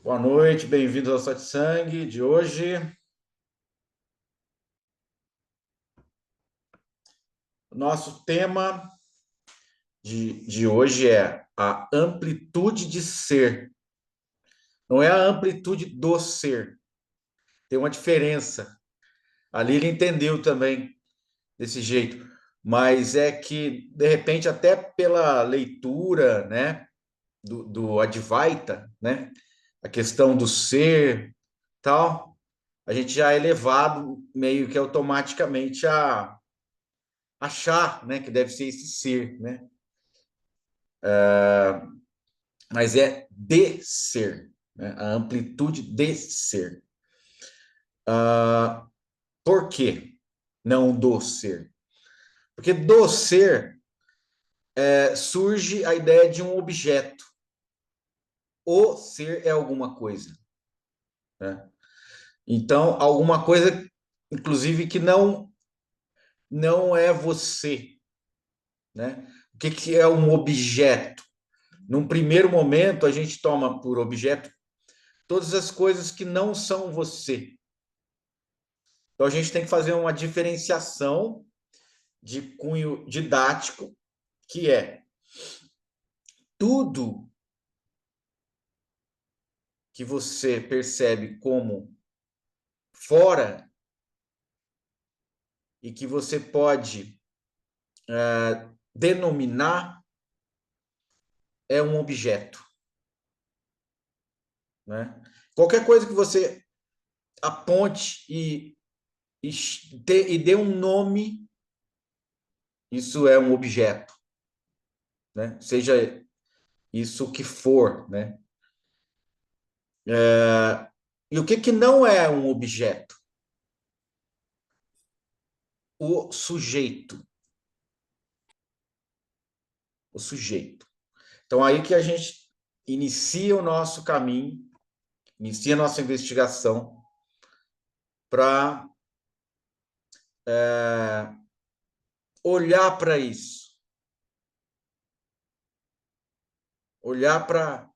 Boa noite, bem-vindos ao Satsang de hoje. Nosso tema de hoje é a amplitude de ser. Não é a amplitude do ser. Tem uma diferença. Ali ele entendeu também desse jeito. Mas é que, de repente, até pela leitura, né, do Advaita, né, a questão do ser, tal, a gente já é levado meio que automaticamente a achar, né, que deve ser esse ser, né? Mas é de ser, né? A amplitude de ser. Por quê? Não do ser. Porque do ser surge a ideia de um objeto. O ser é alguma coisa, né? Então, alguma coisa, inclusive, que não é você, né? O que, que é um objeto? Num primeiro momento, a gente toma por objeto todas as coisas que não são você. Então, a gente tem que fazer uma diferenciação de cunho didático, que é tudo que você percebe como fora e que você pode denominar é um objeto, né? Qualquer coisa que você aponte e dê um nome, isso é um objeto, né? Seja isso que for, né? E o que que não é um objeto? O sujeito, o sujeito. Então, aí que a gente inicia o nosso caminho, inicia a nossa investigação para olhar para isso, olhar para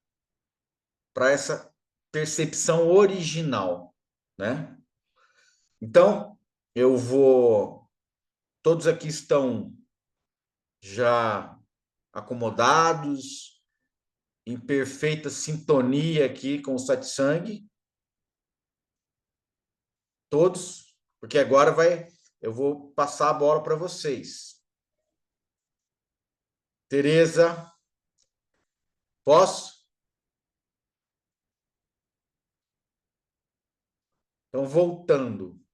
essa percepção original, né? Então, eu vou. Todos aqui estão já acomodados, em perfeita sintonia aqui com o satsang, todos, porque agora eu vou passar a bola para vocês. Tereza, posso? Então, voltando.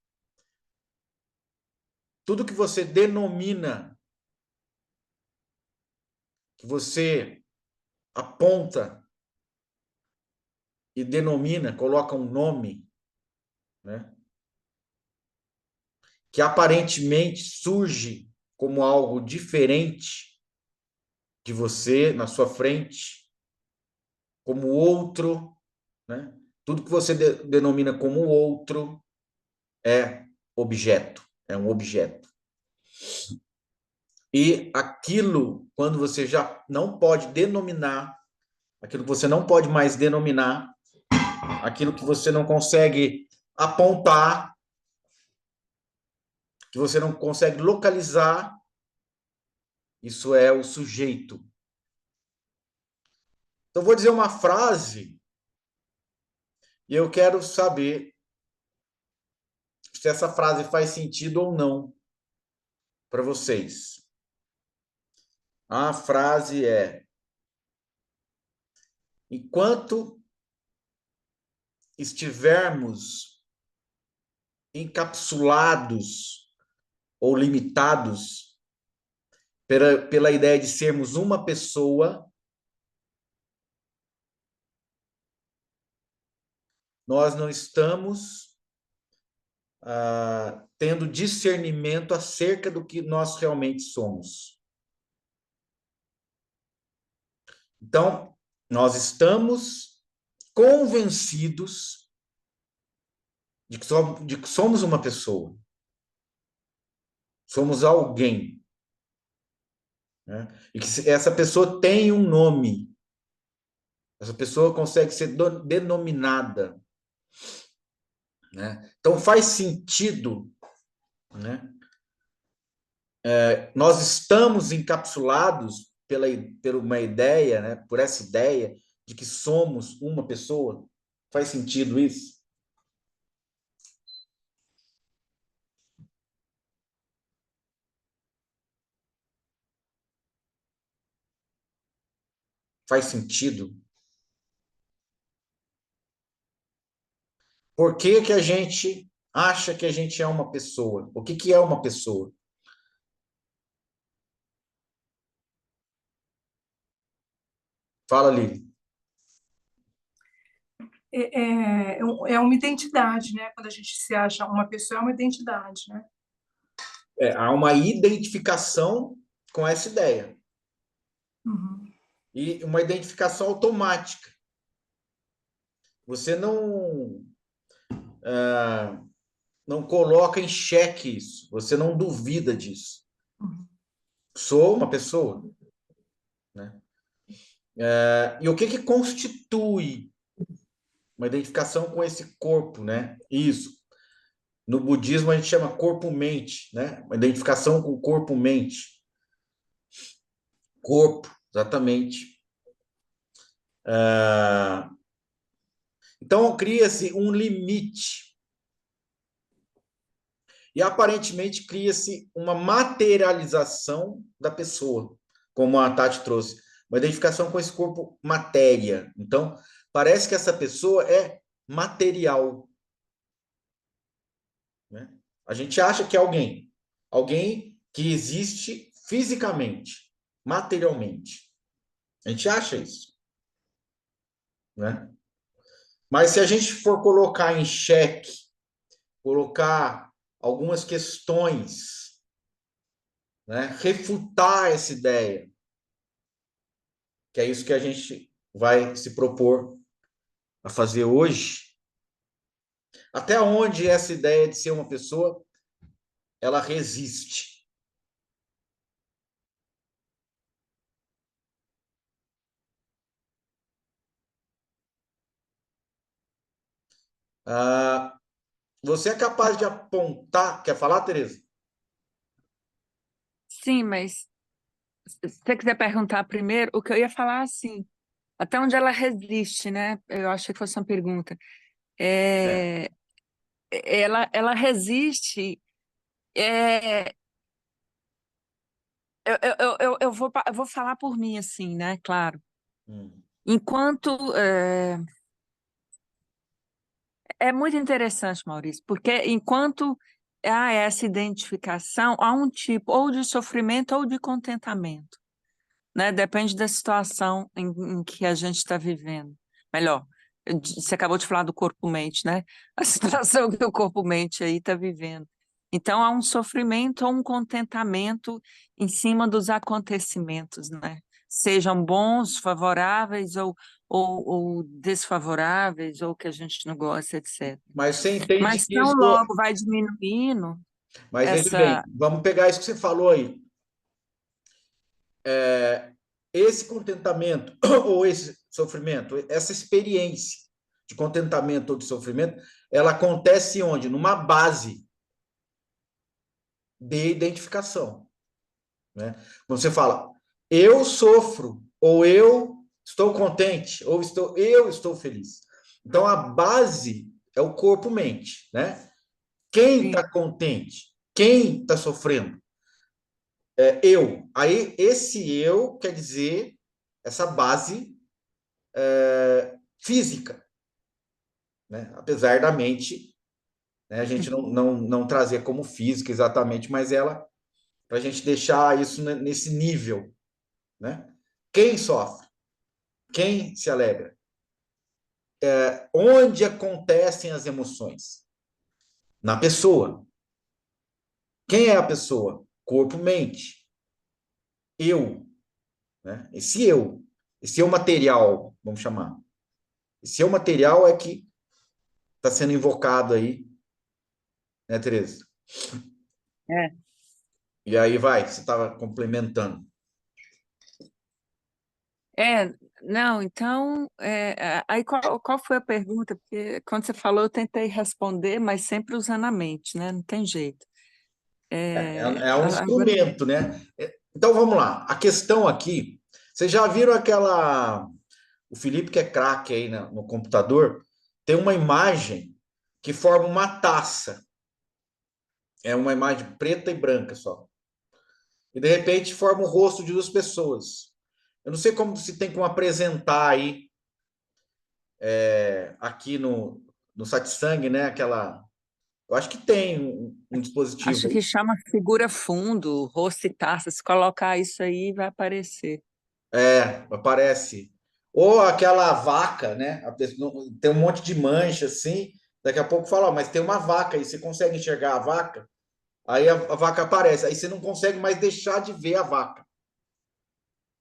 Tudo que você denomina, que você aponta e denomina, coloca um nome, né? Que aparentemente surge como algo diferente de você, na sua frente, como outro, né? Tudo que você denomina como outro é objeto, é um objeto. E aquilo, quando você já não pode denominar, aquilo que você não pode mais denominar, aquilo que você não consegue apontar, que você não consegue localizar, isso é o sujeito. Então, vou dizer uma frase e eu quero saber se essa frase faz sentido ou não para vocês. A frase é: enquanto estivermos encapsulados ou limitados pela ideia de sermos uma pessoa, nós não estamos tendo discernimento acerca do que nós realmente somos. Então, nós estamos convencidos de que somos uma pessoa, somos alguém, né? E que essa pessoa tem um nome, Essa pessoa consegue ser denominada, né? Então faz sentido, né? Nós estamos encapsulados por uma ideia, né? Por essa ideia de que somos uma pessoa. Faz sentido isso? Faz sentido? Por que que a gente acha que a gente é uma pessoa? O que que é uma pessoa? Fala, Lili. É uma identidade, né? Quando a gente se acha uma pessoa, é uma identidade, né? Há uma identificação com essa ideia. Uhum. E uma identificação automática. Você não coloca em xeque isso. Você não duvida disso. Uhum. Sou uma pessoa, né? E o que que constitui uma identificação com esse corpo, né? Isso. No budismo a gente chama corpo-mente, né? Uma identificação com o corpo-mente. Corpo, exatamente. Então cria-se um limite e aparentemente cria-se uma materialização da pessoa, como a Tati trouxe, uma identificação com esse corpo matéria. Então parece que essa pessoa é material, né? A gente acha que é alguém que existe fisicamente, materialmente. A gente acha isso, né? Mas se a gente for colocar em xeque, colocar algumas questões, né? Refutar essa ideia, que é isso que a gente vai se propor a fazer hoje. Até onde essa ideia de ser uma pessoa ela resiste? Ah, você é capaz de apontar? Quer falar, Tereza? Sim, mas se você quiser perguntar primeiro, o que eu ia falar assim, até onde ela resiste, né? Eu achei que fosse uma pergunta. É. É, ela resiste. é, eu vou falar por mim, assim, né? Claro. Hum. Enquanto. É muito interessante, Maurício, porque enquanto há essa identificação, há um tipo ou de sofrimento ou de contentamento, né? Depende da situação em que a gente está vivendo. Melhor, você acabou de falar do corpo-mente, né? A situação que o corpo-mente aí está vivendo. Então, há um sofrimento ou um contentamento em cima dos acontecimentos, né? Sejam bons, favoráveis ou desfavoráveis, ou que a gente não gosta, etc. Mas você entende Mas que tão isso. logo vai diminuindo Mas veja bem, essa. vamos pegar isso que você falou aí. Esse contentamento ou esse sofrimento, essa experiência de contentamento ou de sofrimento, ela acontece onde? Numa base de identificação, né? Quando você fala, eu sofro, ou eu estou contente, ou eu estou feliz. Então, a base é o corpo-mente, né? Quem Sim. está contente? Quem está sofrendo? Eu. Aí, esse eu quer dizer essa base física, né? Apesar da mente, né? A gente não trazer como física exatamente, mas ela, para a gente deixar isso nesse nível, né? Quem sofre? Quem se alegra? Onde acontecem as emoções? Na pessoa. Quem é a pessoa? Corpo, mente. Eu, né? Esse eu material, vamos chamar. Esse eu material é que está sendo invocado aí, né, Tereza? É. E aí vai, você estava complementando. É, Não, então, aí qual foi a pergunta? Porque quando você falou, eu tentei responder, mas sempre usando a mente, né? Não tem jeito. É um Agora, instrumento, né? Então vamos lá. A questão aqui, vocês já viram aquela. O Felipe, que é craque aí no computador, tem uma imagem que forma uma taça. É uma imagem preta e branca só. E de repente forma o rosto de duas pessoas. Eu não sei como se tem como apresentar aí aqui no Satsang, né? Aquela. Eu acho que tem um dispositivo acho aí. que chama figura fundo, rosto e taça. Se colocar isso aí, vai aparecer. Aparece. Ou aquela vaca, né? Tem um monte de mancha assim. Daqui a pouco fala, ó, mas tem uma vaca aí, você consegue enxergar a vaca? Aí a vaca aparece, aí você não consegue mais deixar de ver a vaca.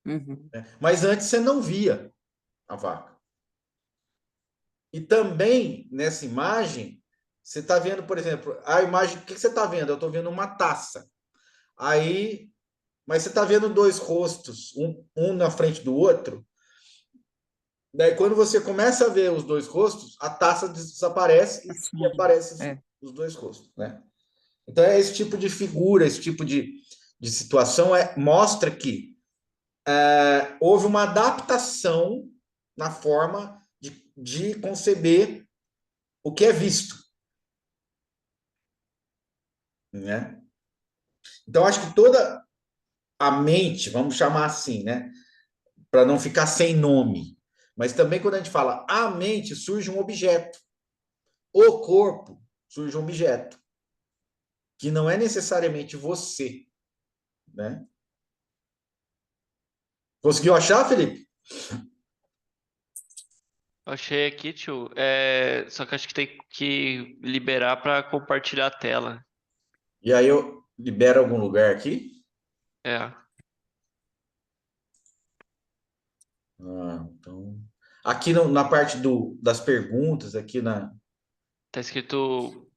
Uhum. Né? Mas antes você não via a vaca. E também nessa imagem, você está vendo, por exemplo, a imagem, o que você está vendo? Eu estou vendo uma taça. Aí, mas você está vendo dois rostos, um na frente do outro. Daí, quando você começa a ver os dois rostos, a taça desaparece e Assim, aparece é. os dois rostos, né? Então, é esse tipo de figura, esse tipo de situação mostra que houve uma adaptação na forma de conceber o que é visto, né? Então, acho que toda a mente, vamos chamar assim, né? Para não ficar sem nome. Mas também, quando a gente fala a mente, surge um objeto. O corpo surge um objeto, que não é necessariamente você, né? Conseguiu achar, Felipe? Achei aqui, tio. Só que acho que tem que liberar para compartilhar a tela. E aí eu libero algum lugar aqui? É. Então... Aqui na parte das perguntas, aqui na... Tá escrito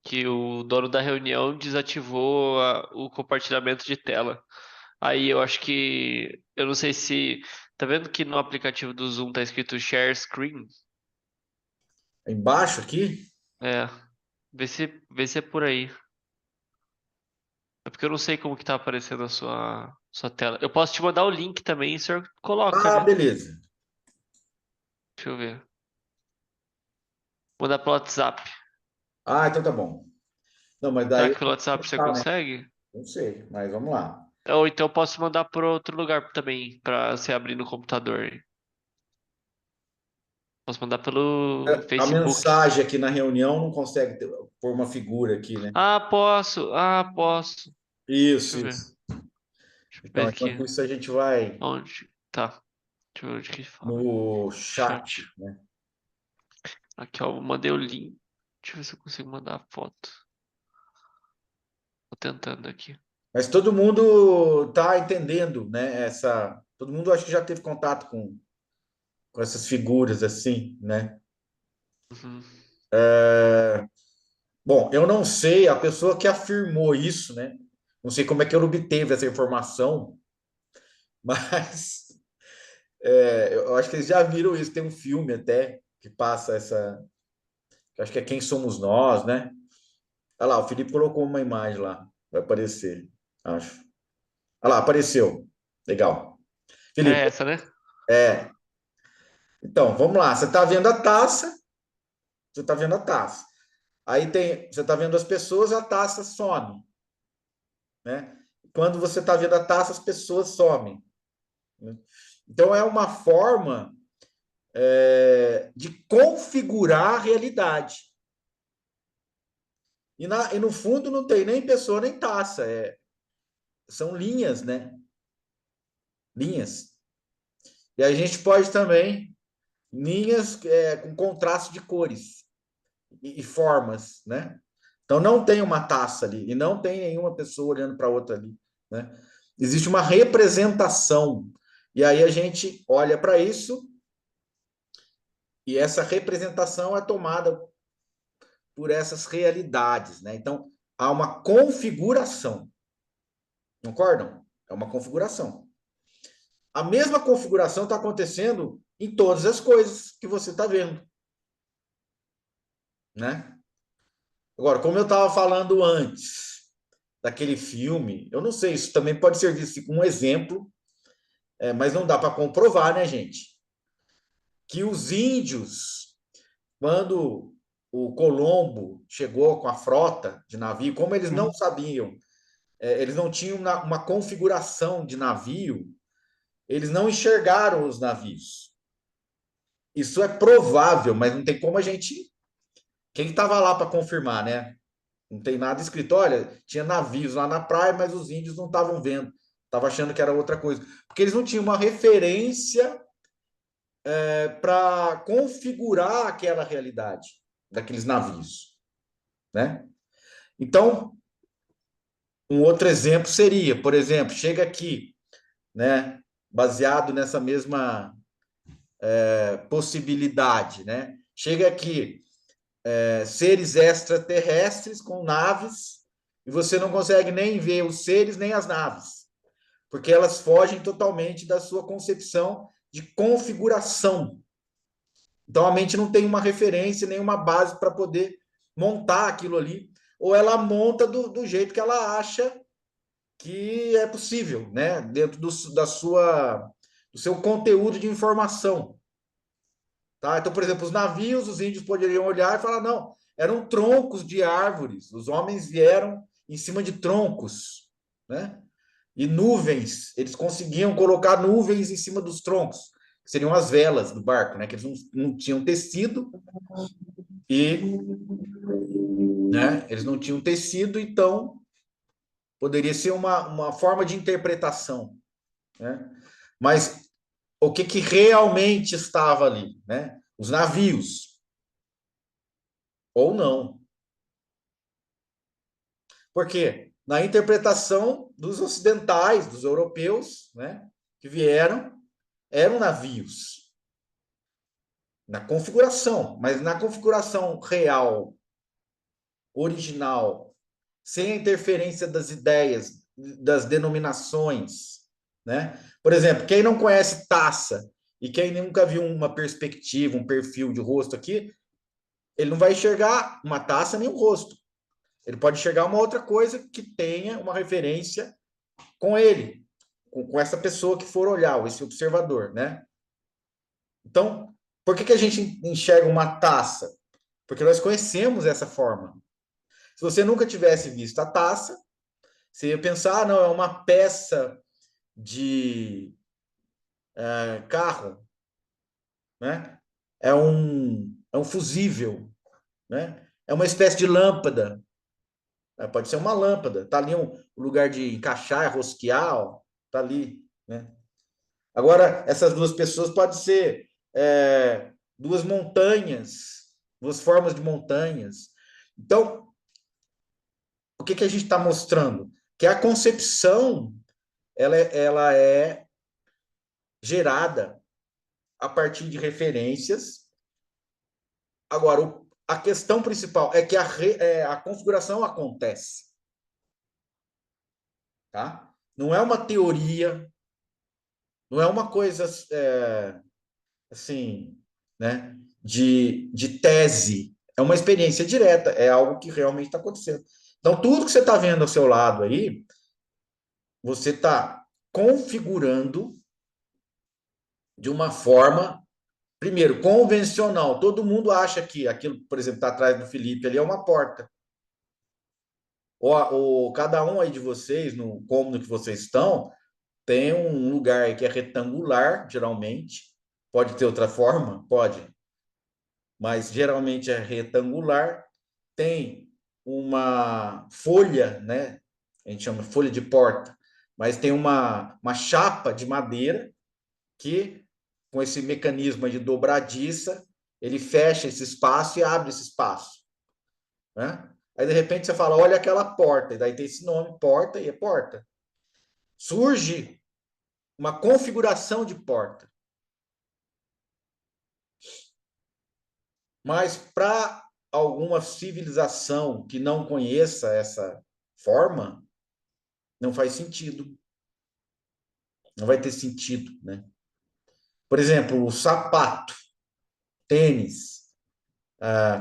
que o dono da reunião desativou o compartilhamento de tela. Aí eu acho que. Eu não sei se. Tá vendo que no aplicativo do Zoom tá escrito Share Screen? Embaixo aqui? É. Vê se é por aí. É porque eu não sei como que tá aparecendo a sua tela. Eu posso te mandar o link também e o senhor coloca, Ah, né? beleza. Deixa eu ver. Mandar pelo WhatsApp. Ah, então tá bom. Não, mas Será daí que pelo WhatsApp você tá, né? consegue? Não sei, mas vamos lá. Ou então eu posso mandar por outro lugar também, pra você abrir no computador. Posso mandar pelo A Facebook. mensagem aqui na reunião não consegue pôr uma figura aqui, né? Ah, posso. Ah, posso. Deixa Isso, eu ver. isso. Deixa eu ver Então, aqui. enquanto isso, a gente vai Onde? Tá. Deixa eu ver onde que fala. no chat, Chat. né? Aqui, ó. Eu mandei o link. Deixa eu ver se eu consigo mandar a foto. Tô tentando aqui. Mas todo mundo tá entendendo, né? Todo mundo acho que já teve contato com essas figuras assim, né? Uhum. Bom, eu não sei a pessoa que afirmou isso, né? Não sei como é que ele obteve essa informação, mas eu acho que eles já viram isso. Tem um filme até que passa que acho que é Quem Somos Nós, né? Olha lá, o Felipe colocou uma imagem lá, vai aparecer, acho. Olha lá, apareceu. Legal. É Felipe, essa, né? é. Então, vamos lá. Você está vendo a taça, você está vendo a taça. Você está vendo as pessoas, a taça some, né? Quando você está vendo a taça, as pessoas somem, né? Então, é uma forma de configurar a realidade. E no fundo não tem nem pessoa nem taça, são linhas, né? Linhas. E a gente pode também linhas com contraste de cores e formas, né? Então não tem uma taça ali e não tem nenhuma pessoa olhando para outra ali, né? Existe uma representação e aí a gente olha para isso e essa representação é tomada por essas realidades, né? Então há uma configuração, concordam? É uma configuração. A mesma configuração está acontecendo em todas as coisas que você está vendo, né? Agora, como eu estava falando antes daquele filme, eu não sei, isso também pode ser visto como um exemplo, mas não dá para comprovar, né, gente? Que os índios, quando o Colombo chegou com a frota de navio, como eles não sabiam, eles não tinham uma configuração de navio, eles não enxergaram os navios. Isso é provável, mas não tem como a gente. Quem estava lá para confirmar, né? Não tem nada escrito. Olha, tinha navios lá na praia, mas os índios não estavam vendo. Estavam achando que era outra coisa. Porque eles não tinham uma referência para configurar aquela realidade daqueles navios, né? Então, um outro exemplo seria, por exemplo, chega aqui, né? Baseado nessa mesma possibilidade, né? Chega aqui seres extraterrestres com naves e você não consegue nem ver os seres nem as naves, porque elas fogem totalmente da sua concepção de configuração. Então a mente não tem uma referência, nenhuma base para poder montar aquilo ali, ou ela monta do jeito que ela acha que é possível, né? Dentro do seu conteúdo de informação. Tá? Então, por exemplo, os navios, os índios poderiam olhar e falar, não, eram troncos de árvores, os homens vieram em cima de troncos, né? E nuvens, eles conseguiam colocar nuvens em cima dos troncos, que seriam as velas do barco, né? Que eles não tinham tecido e, né? Eles não tinham tecido, então poderia ser uma forma de interpretação, né? Mas o que realmente estava ali, né? Os navios, ou não. Porque na interpretação dos ocidentais, dos europeus, né, que vieram, eram navios. Na configuração, mas na configuração real, original, sem a interferência das ideias, das denominações, né? Por exemplo, quem não conhece taça e quem nunca viu uma perspectiva, um perfil de rosto aqui, ele não vai enxergar uma taça nem um rosto. Ele pode enxergar uma outra coisa que tenha uma referência com ele, com essa pessoa que for olhar, esse observador, né? Então, por que a gente enxerga uma taça? Porque nós conhecemos essa forma. Se você nunca tivesse visto a taça, você ia pensar, não, é uma peça de carro, né? É um fusível, né? É uma espécie de lâmpada. Pode ser uma lâmpada. Tá ali um lugar de encaixar, rosquear, ó, tá ali, né? Agora, essas duas pessoas podem ser duas montanhas, duas formas de montanhas. Então, o que a gente está mostrando? Que a concepção ela é gerada a partir de referências. Agora, a questão principal é que a configuração acontece. Tá? Não é uma teoria, não é uma coisa assim, né, de tese. É uma experiência direta, é algo que realmente está acontecendo. Então, tudo que você está vendo ao seu lado aí, você está configurando de uma forma, primeiro, convencional. Todo mundo acha que aquilo, por exemplo, está atrás do Felipe ali é uma porta. Ou cada um aí de vocês, no cômodo que vocês estão, tem um lugar que é retangular, geralmente. Pode ter outra forma? Pode. Mas geralmente é retangular. Tem uma folha, né? A gente chama folha de porta, mas tem uma chapa de madeira que, com esse mecanismo de dobradiça, ele fecha esse espaço e abre esse espaço, né? Aí, de repente, você fala, olha aquela porta, e daí tem esse nome, porta, e é porta. Surge uma configuração de porta. Mas para alguma civilização que não conheça essa forma, não faz sentido. Não vai ter sentido, né? Por exemplo, o sapato, tênis,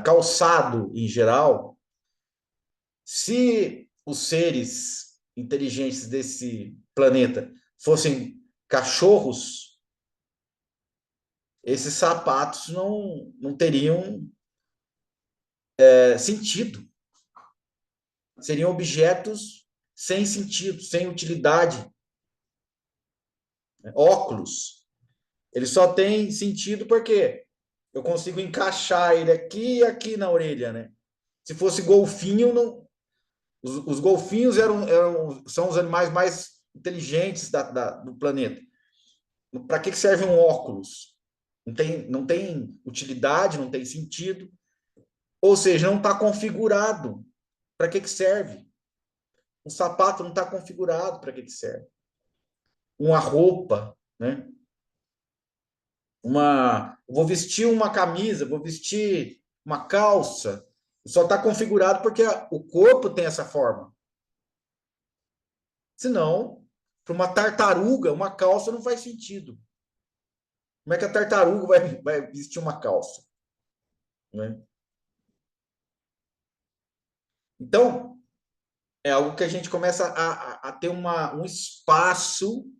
calçado em geral, se os seres inteligentes desse planeta fossem cachorros, esses sapatos não teriam sentido. Seriam objetos sem sentido, sem utilidade. Óculos. Ele só tem sentido porque eu consigo encaixar ele aqui e aqui na orelha, né? Se fosse golfinho, não. Os golfinhos são os animais mais inteligentes do planeta. Para que serve um óculos? Não tem utilidade, não tem sentido. Ou seja, não está configurado. Para que serve? Um sapato não está configurado. Para que serve? Uma roupa, né? Vou vestir uma camisa, vou vestir uma calça. Só está configurado porque o corpo tem essa forma. Senão, para uma tartaruga, uma calça não faz sentido. Como é que a tartaruga vai vestir uma calça? Né? Então, é algo que a gente começa a ter um espaço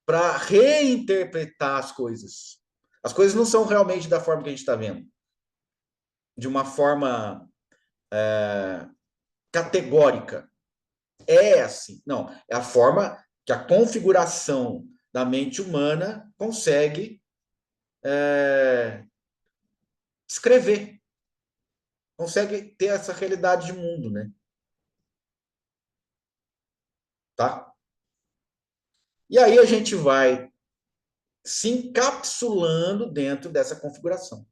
para reinterpretar as coisas. As coisas não são realmente da forma que a gente está vendo. De uma forma categórica. É assim. Não, é a forma que a configuração da mente humana consegue escrever. Consegue ter essa realidade de mundo, né? Tá? E aí a gente vai se encapsulando dentro dessa configuração,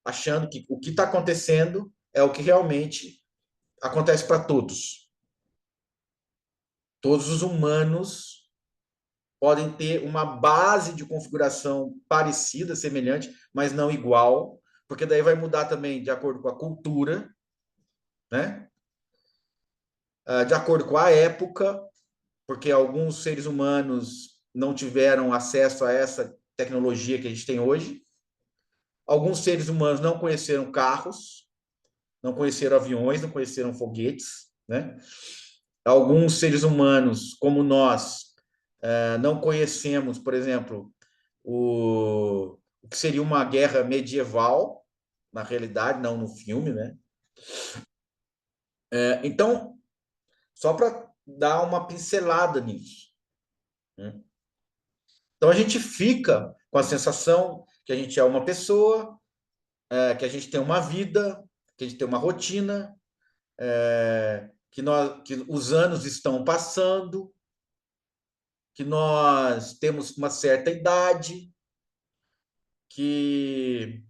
achando que o que está acontecendo é o que realmente acontece para todos. Todos os humanos podem ter uma base de configuração parecida, semelhante, mas não igual, porque daí vai mudar também de acordo com a cultura, né? De acordo com a época, porque alguns seres humanos não tiveram acesso a essa tecnologia que a gente tem hoje. Alguns seres humanos não conheceram carros, não conheceram aviões, não conheceram foguetes, né? Alguns seres humanos, como nós, não conhecemos, por exemplo, o que seria uma guerra medieval, na realidade, não no filme, né? Então, só para dar uma pincelada nisso, né? Então, a gente fica com a sensação que a gente é uma pessoa, que a gente tem uma vida, que a gente tem uma rotina, que os anos estão passando, que nós temos uma certa idade, que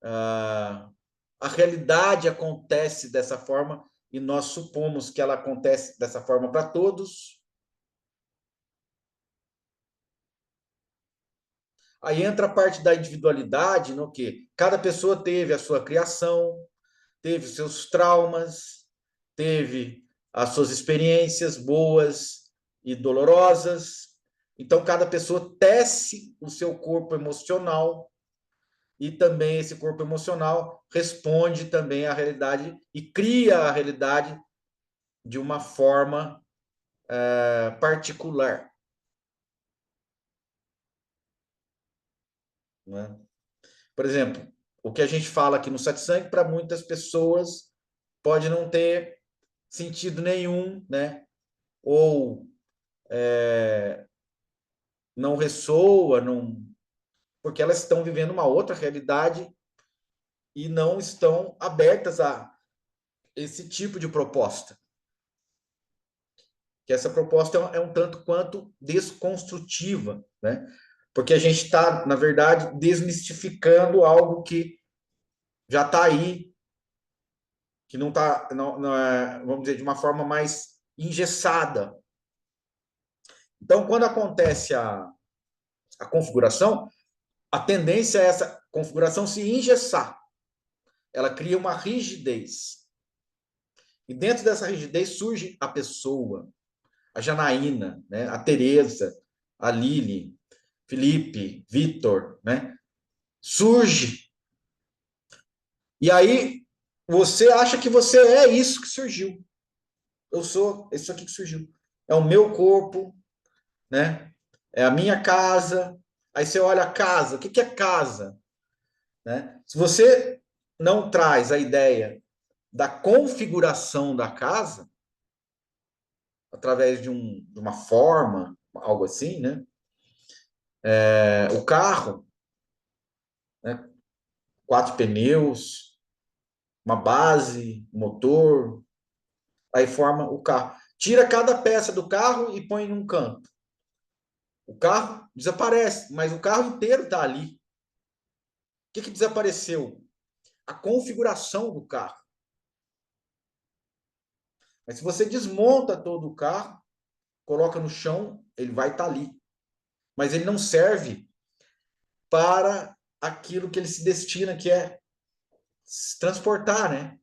a realidade acontece dessa forma e nós supomos que ela acontece dessa forma para todos. Aí entra a parte da individualidade, no que cada pessoa teve a sua criação, teve seus traumas, teve as suas experiências boas e dolorosas. Então, cada pessoa tece o seu corpo emocional e também esse corpo emocional responde também à realidade e cria a realidade de uma forma particular. Né? Por exemplo, o que a gente fala aqui no satsang, para muitas pessoas, pode não ter sentido nenhum, né? Ou não ressoa, porque elas estão vivendo uma outra realidade e não estão abertas a esse tipo de proposta. Que essa proposta é um tanto quanto desconstrutiva, né? Porque a gente está, na verdade, desmistificando algo que já está aí, que não está, vamos dizer, de uma forma mais engessada. Então, quando acontece a configuração, a tendência é essa configuração se engessar. Ela cria uma rigidez. E dentro dessa rigidez surge a pessoa. a Janaína, né? A Tereza, a Lili, Felipe, Vitor, né? Surge. E aí você acha que você é isso que surgiu. Eu sou isso aqui que surgiu. É o meu corpo, né? É a minha casa. Aí você olha a casa. O que é casa? Né? Se você não traz a ideia da configuração da casa, através de uma forma, algo assim, né? O carro, né? 4 pneus, uma base, motor, aí forma o carro. Tira cada peça do carro e põe num canto. O carro desaparece, mas o carro inteiro está ali. O que desapareceu? A configuração do carro. Mas se você desmonta todo o carro, coloca no chão, ele vai estar ali. Mas ele não serve para aquilo que ele se destina, que é transportar, né?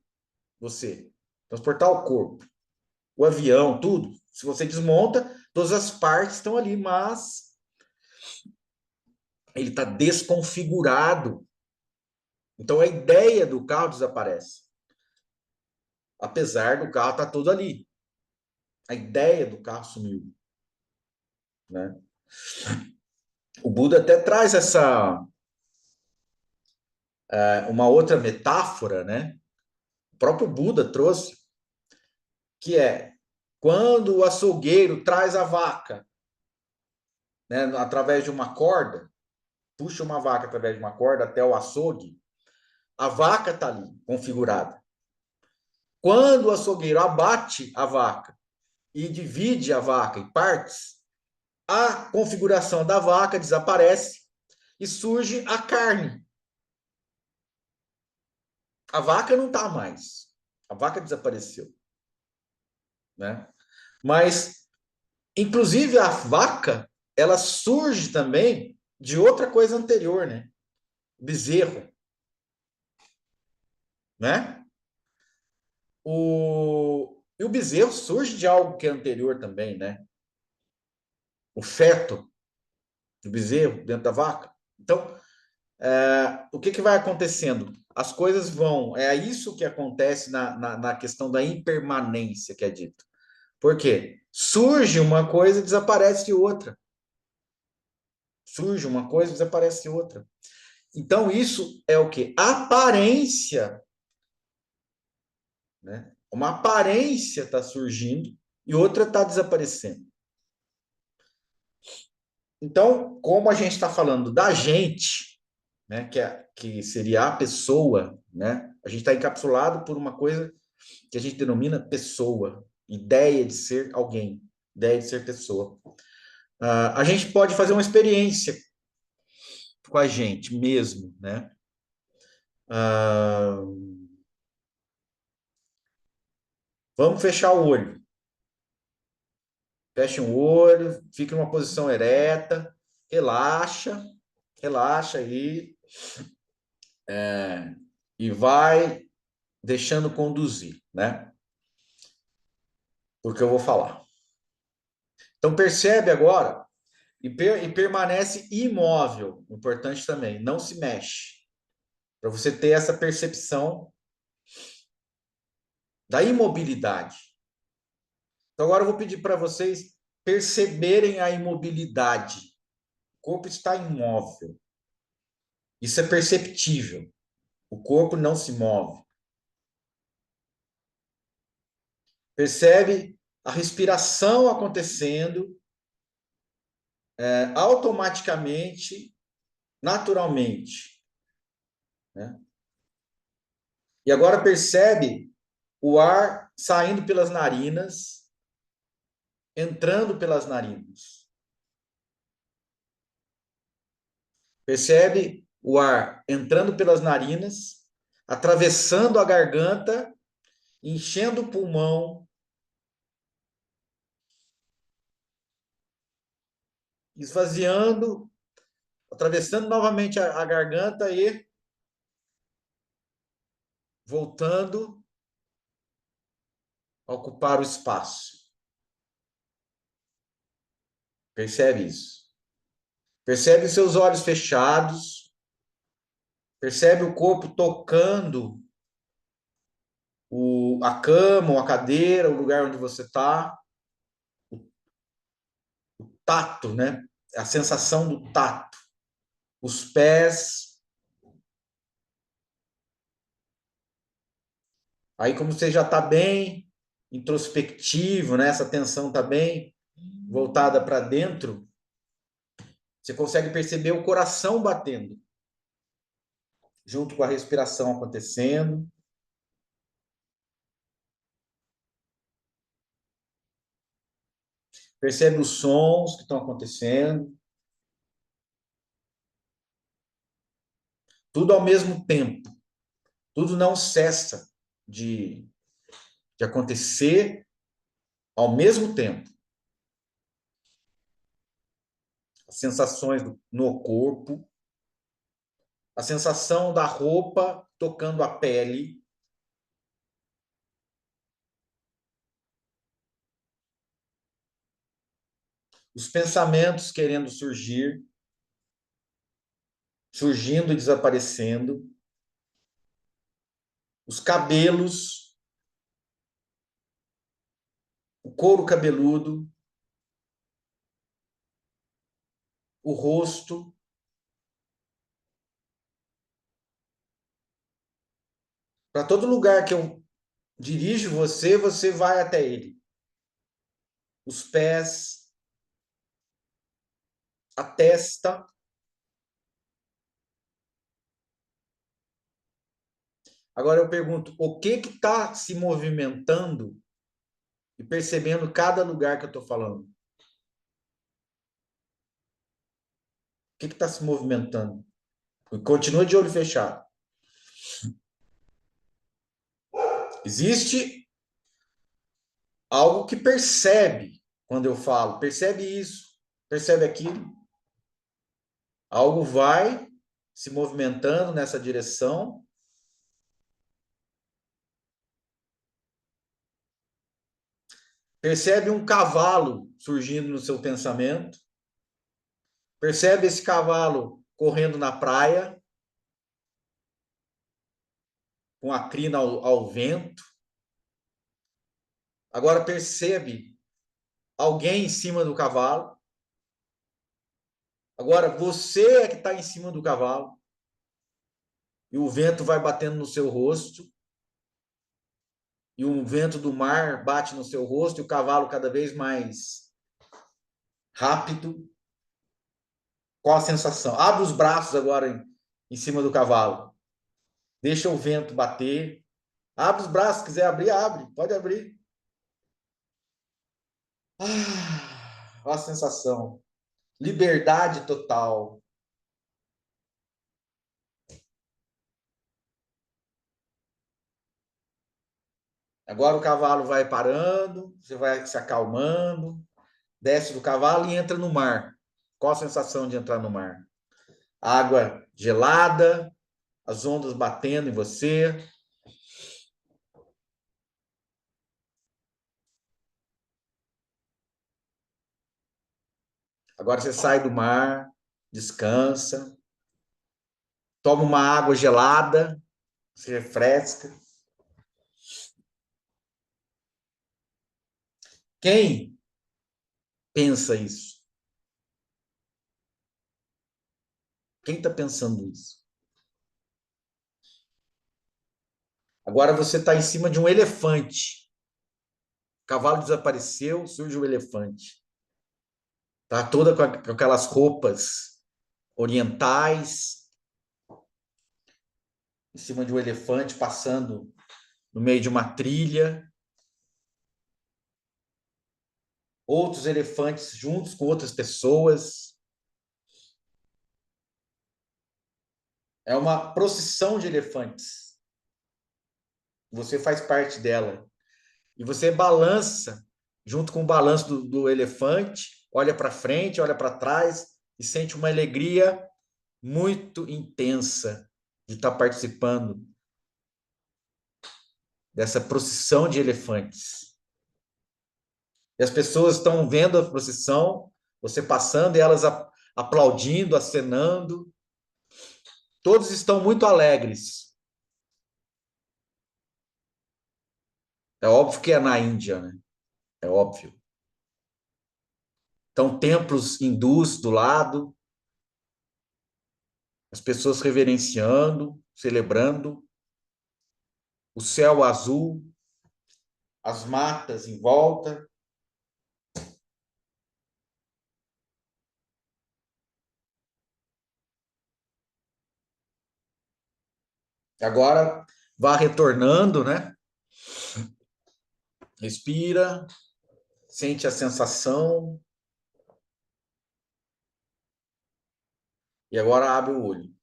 Você. Transportar o corpo, o avião, tudo. Se você desmonta, todas as partes estão ali, mas ele está desconfigurado. Então a ideia do carro desaparece. Apesar do carro estar todo ali. A ideia do carro sumiu. Né? O Buda até traz uma outra metáfora, né? O próprio Buda trouxe, que é quando o açougueiro traz a vaca, né, através de uma corda, puxa uma vaca através de uma corda até o açougue, a vaca está ali, configurada. Quando o açougueiro abate a vaca e divide a vaca em partes, a configuração da vaca desaparece e surge a carne. A vaca não está mais. A vaca desapareceu. Né? Mas, inclusive, a vaca, ela surge também de outra coisa anterior, né? Bezerro. Né? E o bezerro surge de algo que é anterior também, né? O feto do bezerro dentro da vaca. Então, o que vai acontecendo? As coisas vão. É isso que acontece na questão da impermanência que é dito. Por quê? Surge uma coisa e desaparece outra. Surge uma coisa e desaparece outra. Então, isso é o quê? Aparência. Né? Uma aparência está surgindo e outra está desaparecendo. Então, como a gente está falando da gente, né, que seria a pessoa, né, a gente está encapsulado por uma coisa que a gente denomina pessoa, ideia de ser alguém, ideia de ser pessoa. A gente pode fazer uma experiência com a gente mesmo, né? Vamos fechar o olho. Fecha um olho, fica em uma posição ereta, relaxa, relaxa aí, e vai deixando conduzir, né? Porque eu vou falar. Então percebe agora e permanece imóvel, importante também, não se mexe, para você ter essa percepção da imobilidade. Então agora eu vou pedir para vocês perceberem a imobilidade. O corpo está imóvel. Isso é perceptível. O corpo não se move. Percebe a respiração acontecendo automaticamente, naturalmente. Né? E agora percebe o ar saindo pelas narinas, entrando pelas narinas. Percebe o ar entrando pelas narinas, atravessando a garganta, enchendo o pulmão, esvaziando, atravessando novamente a garganta e voltando a ocupar o espaço. Percebe isso? Percebe os seus olhos fechados. Percebe o corpo tocando a cama, ou a cadeira, o lugar onde você está. O tato, né? A sensação do tato. Os pés. Aí, como você já está bem introspectivo, né? Essa atenção está bem voltada para dentro, você consegue perceber o coração batendo, junto com a respiração acontecendo. Percebe os sons que estão acontecendo. Tudo ao mesmo tempo. Tudo não cessa de acontecer ao mesmo tempo. As sensações no corpo, a sensação da roupa tocando a pele, os pensamentos querendo surgir, surgindo e desaparecendo, os cabelos, o couro cabeludo, o rosto. Para todo lugar que eu dirijo você, você vai até ele. Os pés, a testa. Agora eu pergunto, o que está se movimentando e percebendo cada lugar que eu estou falando? O que está se movimentando? Continua de olho fechado. Existe algo que percebe quando eu falo. Percebe isso, percebe aquilo. Algo vai se movimentando nessa direção. Percebe um cavalo surgindo no seu pensamento. Percebe esse cavalo correndo na praia, com a crina ao vento. Agora percebe alguém em cima do cavalo. Agora você é que está em cima do cavalo. E o vento vai batendo no seu rosto. E o vento do mar bate no seu rosto. E o cavalo cada vez mais rápido. Qual a sensação? Abre os braços agora em cima do cavalo. Deixa o vento bater. Abre os braços, se quiser abrir, abre. Pode abrir. Olha a sensação. Liberdade total. Agora o cavalo vai parando, você vai se acalmando, desce do cavalo e entra no mar. Qual a sensação de entrar no mar? Água gelada, as ondas batendo em você. Agora você sai do mar, descansa, toma uma água gelada, se refresca. Quem pensa isso? Quem está pensando isso? Agora você está em cima de um elefante. O cavalo desapareceu, surge o elefante. Tá toda com aquelas roupas orientais, em cima de um elefante, passando no meio de uma trilha. Outros elefantes juntos com outras pessoas. É uma procissão de elefantes. Você faz parte dela. E você balança, junto com o balanço do elefante, olha para frente, olha para trás e sente uma alegria muito intensa de estar participando dessa procissão de elefantes. E as pessoas estão vendo a procissão, Você passando e elas aplaudindo, acenando. Todos estão muito alegres. É óbvio que é na Índia, né? É óbvio. Então, templos hindus do lado, as pessoas reverenciando, celebrando, o céu azul, as matas em volta. Agora, vá retornando, né? Respira, sente a sensação. E agora abre o olho.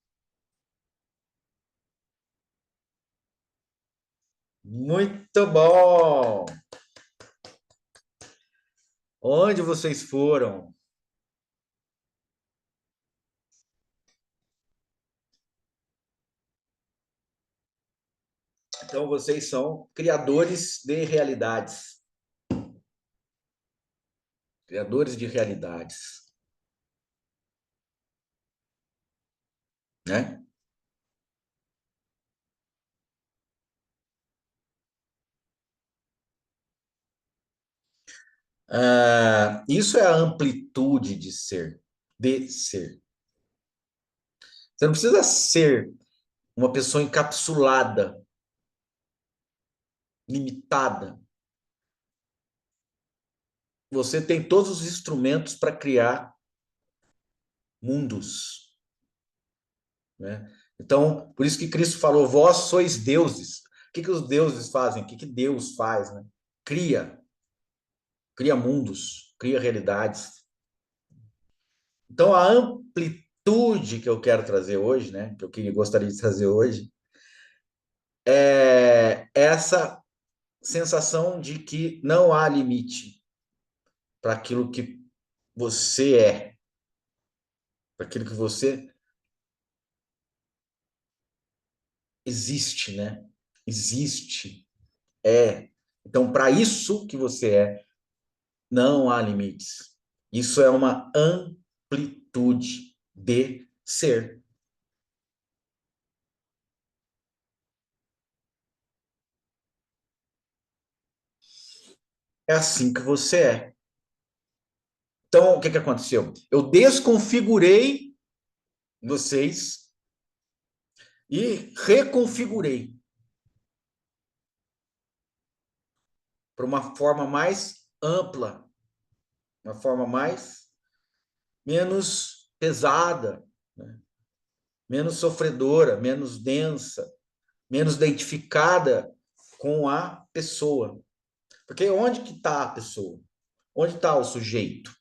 Muito bom! Onde vocês foram? Então, vocês são criadores de realidades. Criadores de realidades. Né? Isso é a amplitude de ser, de ser. Você não precisa ser uma pessoa encapsulada, limitada. Você tem todos os instrumentos para criar mundos, né? Então, por isso que Cristo falou, vós sois deuses. O que os deuses fazem? O que Deus faz, né? Cria mundos, cria realidades. Então, a amplitude que eu quero trazer hoje, né? Que eu gostaria de trazer hoje, é essa sensação de que não há limite para aquilo que você é, para aquilo que você existe, né? Existe, é. Então, para isso que você é, não há limites. Isso é uma amplitude de ser. É assim que você é. Então, o que aconteceu? Eu desconfigurei vocês e reconfigurei para uma forma mais ampla, uma forma menos pesada, né? Menos sofredora, menos densa, menos identificada com a pessoa. Porque onde que está a pessoa? Onde está o sujeito?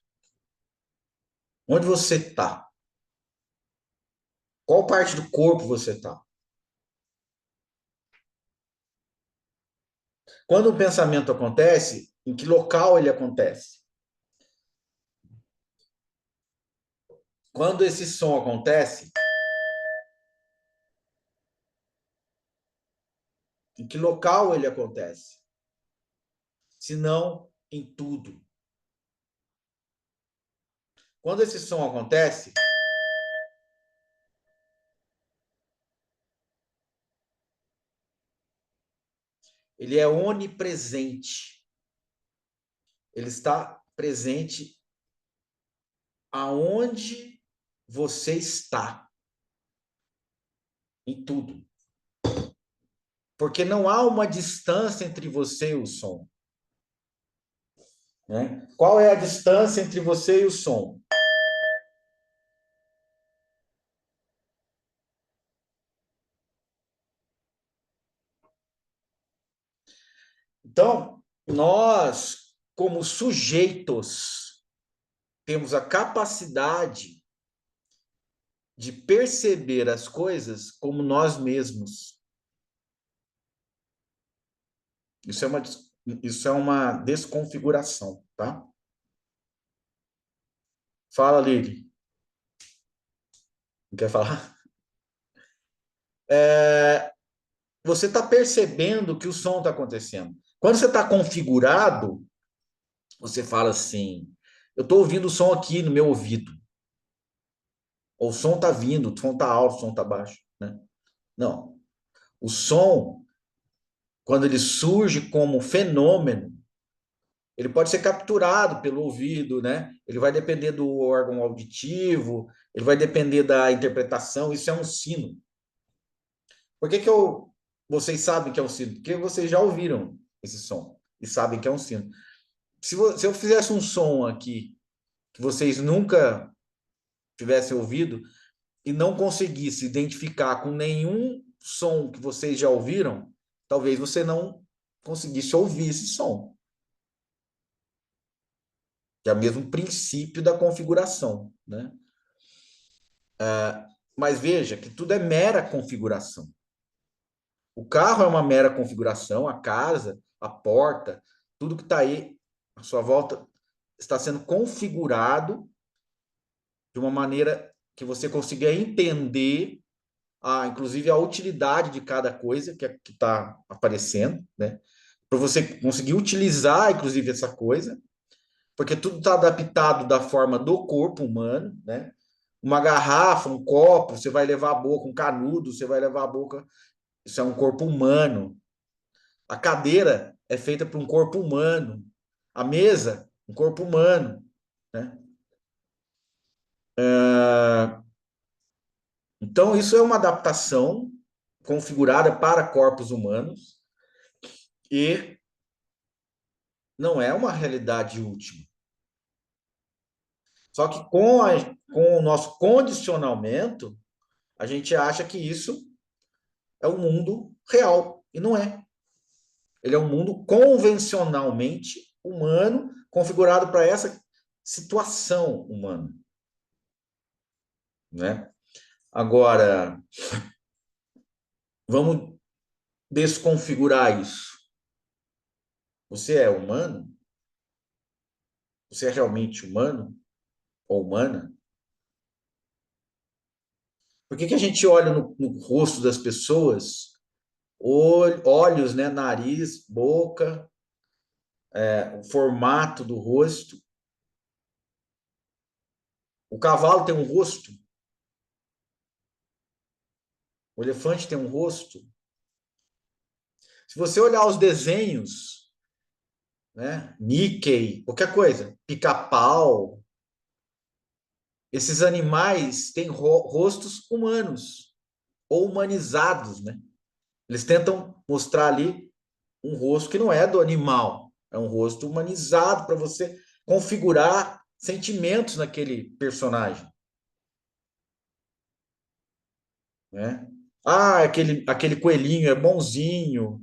Onde você está? Qual parte do corpo você está? Quando um pensamento acontece, em que local ele acontece? Quando esse som acontece, em que local ele acontece? Se não em tudo. Quando esse som acontece, ele é onipresente. Ele está presente aonde você está. Em tudo. Porque não há uma distância entre você e o som. Né? Qual é a distância entre você e o som? Então, nós, como sujeitos, temos a capacidade de perceber as coisas como nós mesmos. Isso é uma desconfiguração, tá? Fala, Lili. Não quer falar? Você está percebendo que o som está acontecendo. Quando você está configurado, você fala assim, eu estou ouvindo o som aqui no meu ouvido. Ou o som está vindo, o som está alto, o som está baixo, né? Não. O som, quando ele surge como fenômeno, ele pode ser capturado pelo ouvido, né? Ele vai depender do órgão auditivo, ele vai depender da interpretação. Isso é um sino. Por que vocês sabem que é um sino? Porque vocês já ouviram esse som e sabem que é um sino. Se eu fizesse um som aqui que vocês nunca tivessem ouvido e não conseguisse identificar com nenhum som que vocês já ouviram, talvez você não conseguisse ouvir esse som. Que é o mesmo princípio da configuração, né? Mas veja que tudo é mera configuração. O carro é uma mera configuração, a casa, a porta, tudo que está aí à sua volta está sendo configurado de uma maneira que você consiga entender, inclusive, a utilidade de cada coisa que está aparecendo, né? Para você conseguir utilizar, inclusive, essa coisa, porque tudo está adaptado da forma do corpo humano, né? Uma garrafa, um copo, você vai levar a boca, um canudo, você vai levar a boca, isso é um corpo humano. A cadeira é feita por um corpo humano. A mesa, um corpo humano, né? Então, isso é uma adaptação configurada para corpos humanos e não é uma realidade última. Só que com o nosso condicionamento, a gente acha que isso é o mundo real, e não é. Ele é um mundo convencionalmente humano, configurado para essa situação humana, né? Agora, vamos desconfigurar isso. Você é humano? Você é realmente humano ou humana? Por que a gente olha no rosto das pessoas, olhos, né, nariz, boca, o formato do rosto? O cavalo tem um rosto? O elefante tem um rosto? Se você olhar os desenhos, né, Mickey, qualquer coisa, pica-pau, esses animais têm rostos humanos ou humanizados, né? Eles tentam mostrar ali um rosto que não é do animal, é um rosto humanizado para você configurar sentimentos naquele personagem, né? Aquele coelhinho é bonzinho,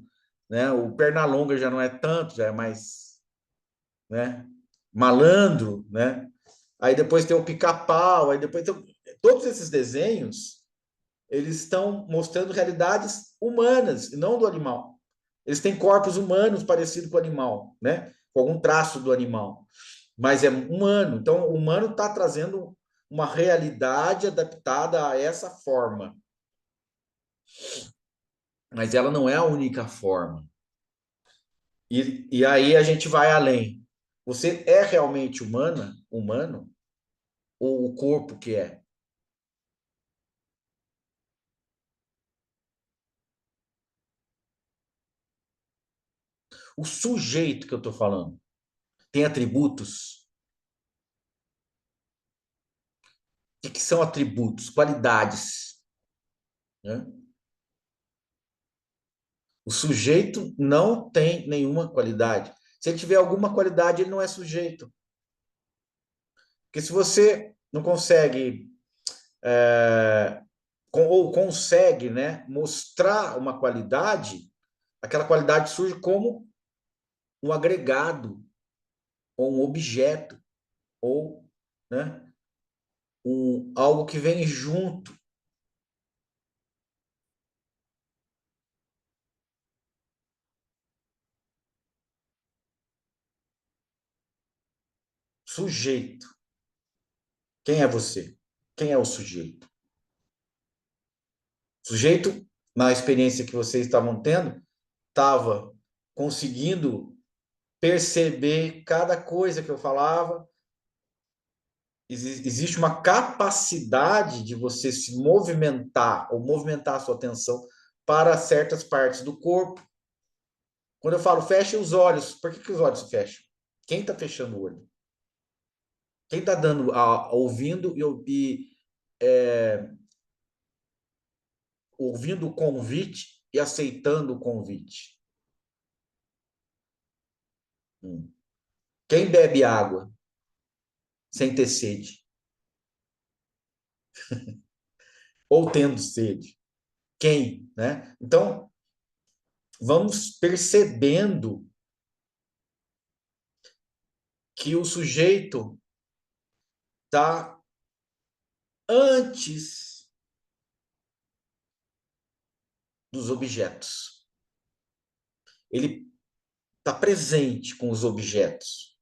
né? O Pernalonga já não é tanto, já é mais, né, malandro, né? Aí depois tem o Pica-Pau, aí depois tem... Todos esses desenhos, eles estão mostrando realidades humanas e não do animal. Eles têm corpos humanos parecidos com o animal, né? Com algum traço do animal, mas é humano. Então, o humano está trazendo uma realidade adaptada a essa forma, mas ela não é a única forma. E aí a gente vai além. Você é realmente humano, ou o corpo que é? O sujeito que eu estou falando tem atributos? O que são atributos? Qualidades, né? O sujeito não tem nenhuma qualidade. Se ele tiver alguma qualidade, ele não é sujeito. Porque se você não consegue, ou consegue, né, mostrar uma qualidade, aquela qualidade surge como um agregado, ou um objeto, ou, né, algo que vem junto. Sujeito. Quem é você? Quem é o sujeito? O sujeito, na experiência que vocês estavam tendo, estava conseguindo perceber cada coisa que eu falava, existe uma capacidade de você se movimentar ou movimentar a sua atenção para certas partes do corpo. Quando eu falo feche os olhos, por que os olhos se fecham? Quem está fechando o olho? Quem está dando, ouvindo ouvindo o convite e aceitando o convite? Quem bebe água sem ter sede? Ou tendo sede? Quem, né? Então, vamos percebendo que o sujeito está antes dos objetos. Ele está presente com os objetos.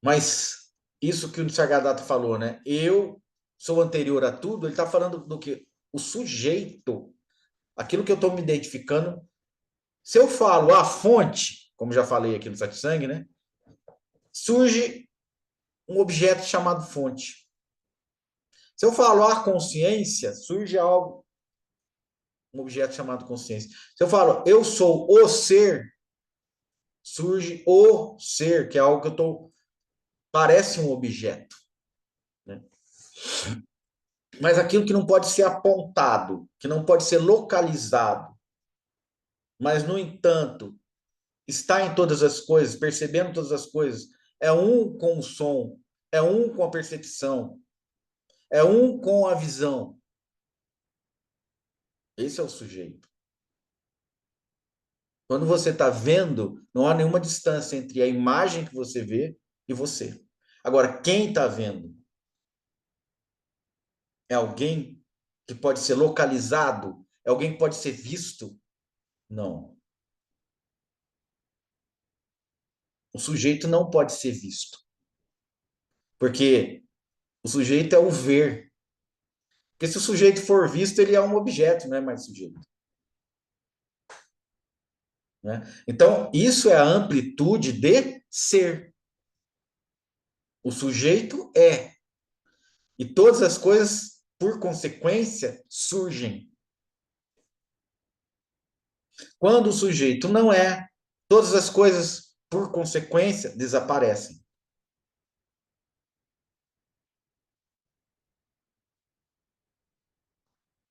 Mas isso que o Nisargadatta falou, né? Eu sou anterior a tudo, ele está falando do que? O sujeito, aquilo que eu estou me identificando. Se eu falo a fonte, como já falei aqui no Satsang, né? Surge um objeto chamado fonte. Se eu falo a consciência, surge algo, um objeto chamado consciência. Se eu falo eu sou o ser, surge o ser, que é algo que eu tô parece um objeto, né? Mas aquilo que não pode ser apontado, que não pode ser localizado, mas no entanto está em todas as coisas, percebendo todas as coisas, é um com o som, é um com a percepção, é um com a visão. Esse é o sujeito. Quando você está vendo, não há nenhuma distância entre a imagem que você vê e você. Agora, quem está vendo? É alguém que pode ser localizado? É alguém que pode ser visto? Não. O sujeito não pode ser visto. Porque o sujeito é o ver. Porque se o sujeito for visto, ele é um objeto, não é mais sujeito. Né? Então, isso é a amplitude de ser. O sujeito é. E todas as coisas, por consequência, surgem. Quando o sujeito não é, todas as coisas, por consequência, desaparecem.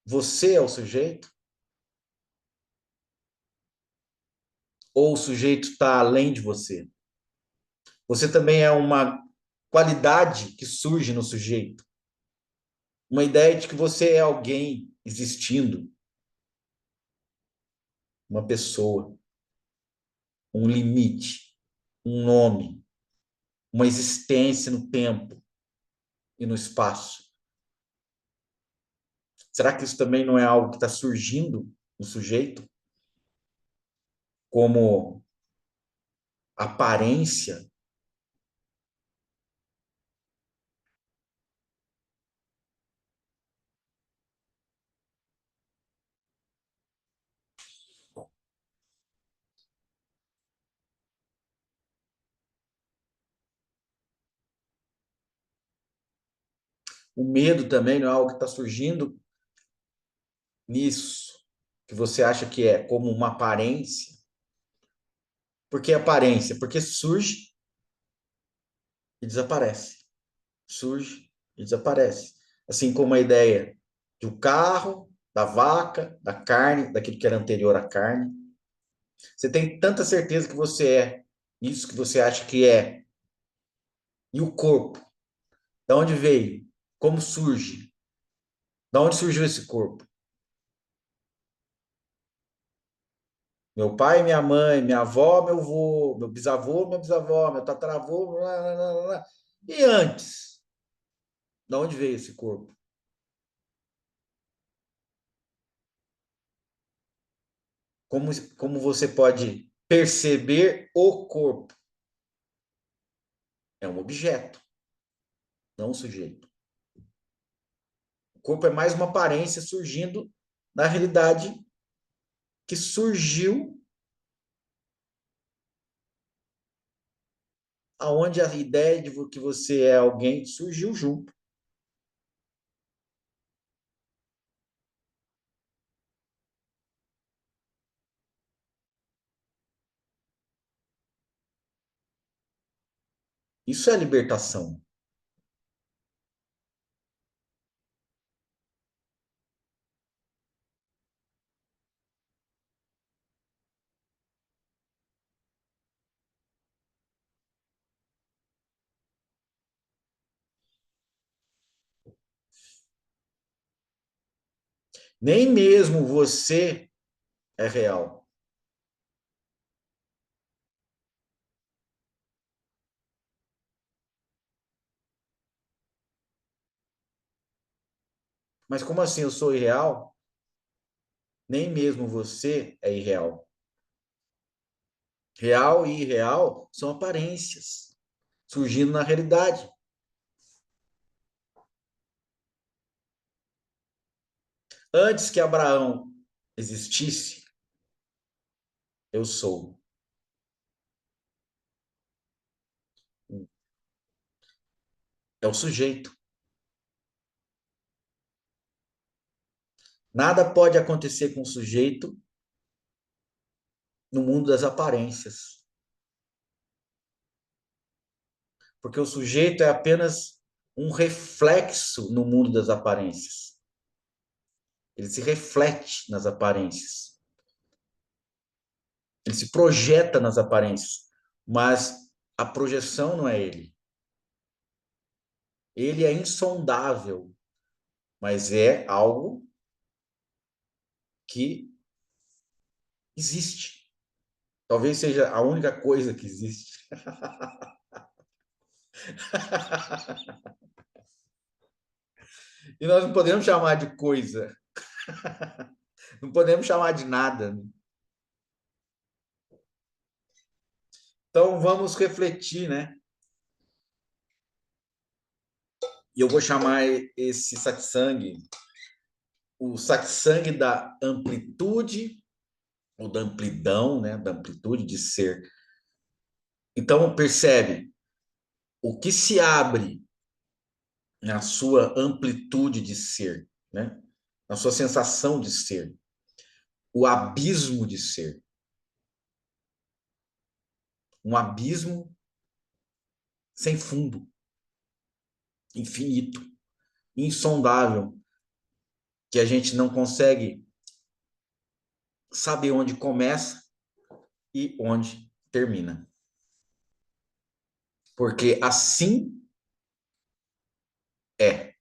Você é o sujeito? Ou o sujeito está além de você? Você também é uma qualidade que surge no sujeito. Uma ideia de que você é alguém existindo. Uma pessoa. Um limite. Um nome. Uma existência no tempo e no espaço. Será que isso também não é algo que está surgindo no sujeito? Como aparência? O medo também não é algo que está surgindo nisso, que você acha que é como uma aparência. Por que aparência? Porque surge e desaparece. Surge e desaparece. Assim como a ideia do carro, da vaca, da carne, daquilo que era anterior à carne. Você tem tanta certeza que você é isso que você acha que é. E o corpo? De onde veio? Como surge? De onde surgiu esse corpo? Meu pai, minha mãe, minha avó, meu avô, meu bisavô, minha bisavó, meu tataravô, blá, blá, blá, blá. E antes? De onde veio esse corpo? Como você pode perceber o corpo? É um objeto, não um sujeito. O corpo é mais uma aparência surgindo na realidade que surgiu aonde a ideia de que você é alguém surgiu junto. Isso é libertação. Nem mesmo você é real. Mas como assim eu sou irreal? Nem mesmo você é irreal. Real e irreal são aparências surgindo na realidade. Antes que Abraão existisse, eu sou. É o sujeito. Nada pode acontecer com o sujeito no mundo das aparências. Porque o sujeito é apenas um reflexo no mundo das aparências. Ele se reflete nas aparências. Ele se projeta nas aparências. Mas a projeção não é ele. Ele é insondável, mas é algo que existe. Talvez seja a única coisa que existe. E nós não podemos chamar de coisa. Não podemos chamar de nada. Então vamos refletir, né? E eu vou chamar esse satsang, o satsang da amplitude, ou da amplidão, né? Da amplitude de ser. Então percebe, o que se abre na sua amplitude de ser, né? Na sua sensação de ser, o abismo de ser. Um abismo sem fundo, infinito, insondável, que a gente não consegue saber onde começa e onde termina. Porque assim é.